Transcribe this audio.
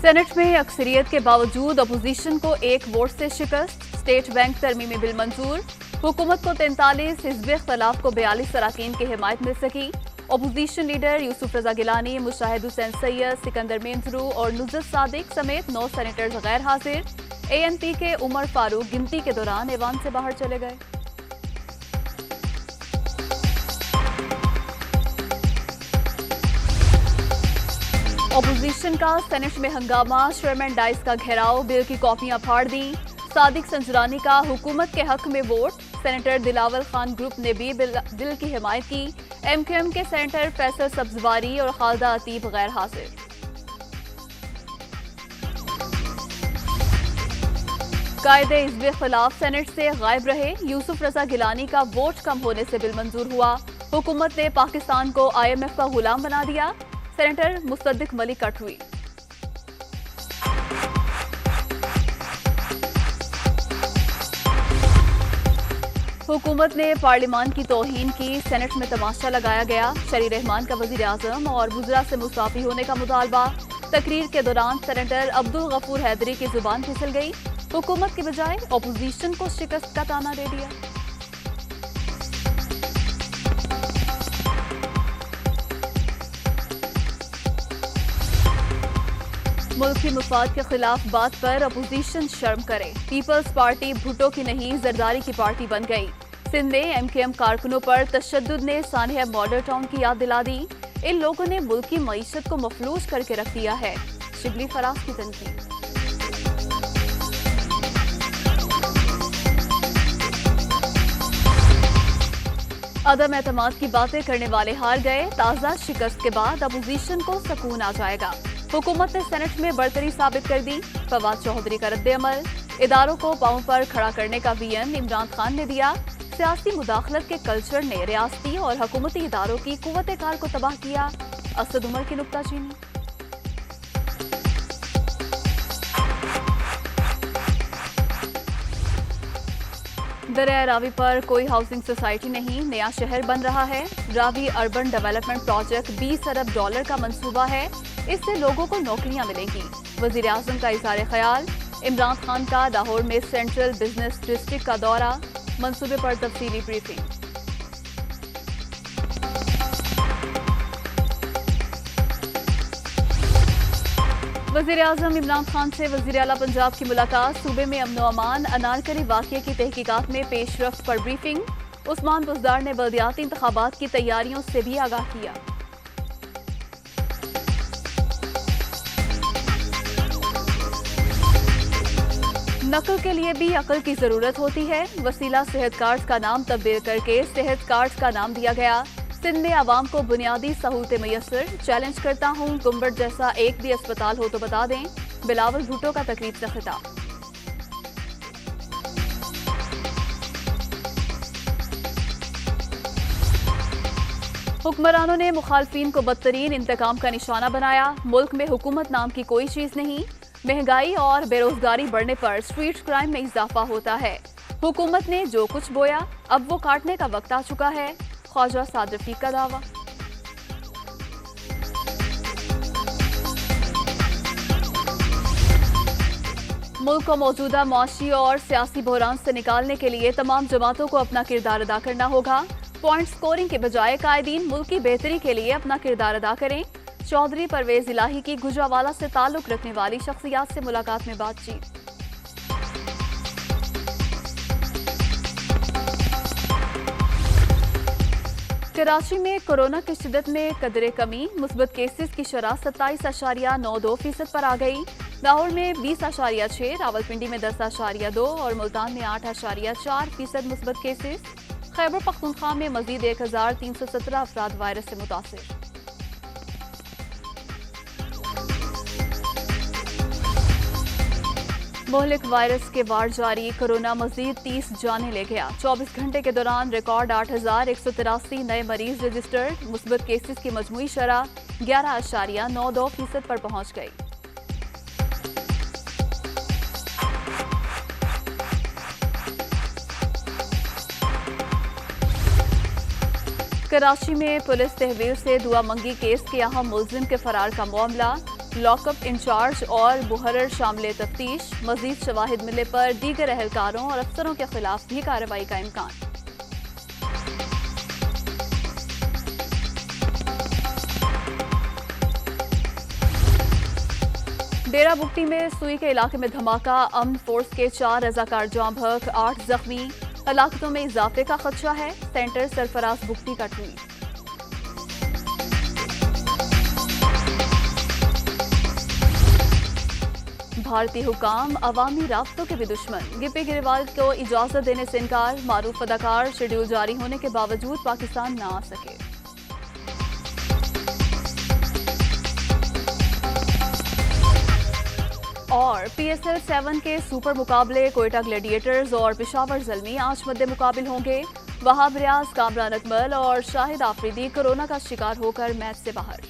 Senate में अक्सरियत के बावजूद अपोजिशन को एक वोट से शिकस्त। स्टेट बैंक तरमीमी बिल मंजूर। हुकूमत को 43, हिज़्ब इख्तिलाफ को 42 अरकान की हिमायत मिल सकी। अपोजिशन लीडर यूसुफ रजा गिलानी, मुशाहिद हुसैन सैयद, सिकंदर मेंजरू और नुज़रत सादिक समेत 9 सेनेटर्स गैर हाजिर। ANP के उमर फारूक गिनती के दौरान ऐवान से बाहर चले गए। अपोजिशन का सेनेट में हंगामा, चेयरमैन डाइस का घेराव, बिल की कॉपियां फाड़ दी। सादिक संजरानी का हुकूमत के हक में vote. Senator Dilawar Khan group ने भी बिल की हिमायत की। MQM के सेनेटर फैसल सब्जवारी और खालदा अतीब गैर हाजिर। कायदे हिज़्ब खिलाफ सेनेट से गायब रहे। यूसुफ रजा गिलानी का वोट कम होने से बिल मंजूर हुआ। हुकूमत ने पाकिस्तान को IMF का गुलाम बना दिया। सेनेटर मुसद्दिक मलिक का ट्वीट। हुकूमत ने पार्लियामान की तौहीन की, सेनेट में तमाशा लगाया गया। शरी रहमान का वजीर आजम और वुज़रा से मुसाफी होने का मुतालबा। तकरीर के दौरान सेनेटर अब्दुल गफूर हैदरी की जुबान फिसल गई। हुकूमत के बजाय अपोजिशन को शिकस्त का ताना दे दिया। मुल्की मुफाद के खिलाफ बात पर अपोजिशन शर्म करे। पीपल्स पार्टी भुट्टो की नहीं जरदारी की पार्टी बन गई। सिंध में MQM कारकुनों पर तशद्दुद ने सानिया मॉडल टाउन की याद दिला दी। इन लोगों ने मुल्क की मईशत को मफलूज करके रख दिया है। शिबली फराज की तनकीद। अदम एतमाद की बातें करने वाले हार गए। ताज़ा शिकस्त के बाद अपोजिशन को सुकून आ जाएगा। हुकूमत ने सेनेट में बरतरी साबित कर दी। फवाद चौधरी का रद्द-ए-अमल। इदारों को पांव पर खड़ा करने का VN इमरान खान ने दिया। सियासी मुदाखलत के कल्चर ने रियासती और हुकूमती इदारों की कुव्वत-ए-कार को तबाह किया। असद उमर की नुक्ताचीनी। दरिया रावी पर कोई हाउसिंग सोसाइटी नहीं, नया शहर बन रहा है। रावी अर्बन डेवलपमेंट प्रोजेक्ट $20 अरब का मंसूबा है। इससे लोगों को नौकरियां मिलेंगी। वजीर आजम का इज़हार ख्याल। इमरान खान का लाहौर में सेंट्रल बिजनेस डिस्ट्रिक्ट का दौरा। मंसूबे पर तफसीली ब्रीफिंग। वज़ीर आज़म इमरान खान से वज़ीर आला पंजाब की मुलाकात। सूबे में अमन व अमान, अनारकली वाक़ये की तहकीकात में पेशरफ्त पर ब्रीफिंग। उस्मान बुज़दार ने बल्दियाती इंतखाबात की तैयारियों से भी आगाह किया। नकल के लिए भी अकल की जरूरत होती है। वसीला सेहत कार्ड का नाम तब्दील करके सेहत कार्ड का नाम दिया गया। सिंध में आवाम को बुनियादी सहूलतें मैसर। चैलेंज करता हूँ, गुम्बद जैसा एक भी अस्पताल हो तो बता दें। बिलावल भुट्टो का तकरीब से खिताब। हुक्मरानों ने मुखालफिन को बदतरीन इंतकाम का निशाना बनाया। मुल्क में हुकूमत नाम की कोई चीज नहीं। महंगाई और बेरोजगारी बढ़ने पर स्ट्रीट क्राइम में इजाफा होता है। हुकूमत ने जो कुछ बोया अब वो काटने का वक्त आ चुका है। ख्वाजा साद रफीक का दावा। मुल्क को मौजूदा मुआशी और सियासी बहरान से निकालने के लिए तमाम जमातों को अपना किरदार अदा करना होगा। पॉइंट स्कोरिंग के बजाय कायदीन मुल्क की बेहतरी के लिए अपना किरदार अदा करें। चौधरी परवेज इलाही की गुजरावाला से ताल्लुक रखने वाली शख्सियात से मुलाकात में बातचीत। कराची में कोरोना की शिद्दत में कदरे कमी। मुस्बत केसेस की शरह 27.92% पर आ गई। लाहौर में 20.6, रावलपिंडी में 10.2 और मुल्तान में 8.4% मुस्बत केसेस। खैबर पख्तूनख्वा में मजीद 1317 अफराद वायरस से मुतासिर। मोहलिक वायरस के वार जारी। कोरोना मजीद 30 जानें ले गया। 24 घंटे के दौरान रिकॉर्ड 8,183 नए मरीज रजिस्टर्ड। मुस्बत केसेस की मजमूई शरह 11.92% पर पहुंच गई। कराची में पुलिस तहवीर से दुआ मंगी केस के अहम मुलजिम के फरार का मामला, लॉकअप इंचार्ज और मुहर्रर शामिल तफ्तीश। मजीद शवाहिद मिलने पर दीगर अहलकारों और अफसरों के खिलाफ भी कार्रवाई का इम्कान। डेरा बुगटी में सुई के इलाके में धमाका, अमन फोर्स के 4 रजाकार जाँ भग, 8 जख्मी। हलाकतों में इजाफे का खदशा है, सेंटर सरफराज बुगटी का ट्वीट। भारतीय हुकाम अवामी राब्तों के भी दुश्मन, गिप्पी गिरवाल को इजाजत देने से इनकार। मारूफ अदाकार शेड्यूल जारी होने के बावजूद पाकिस्तान न आ सके। और PSL 7 के सुपर मुकाबले कोयटा ग्लैडिएटर्स और पेशावर ज़ल्मी आज मद्दे मुकाबिल होंगे। वहाब रियाज, कामरान अकमल और शाहिद आफरीदी कोरोना का शिकार होकर मैच से बाहर।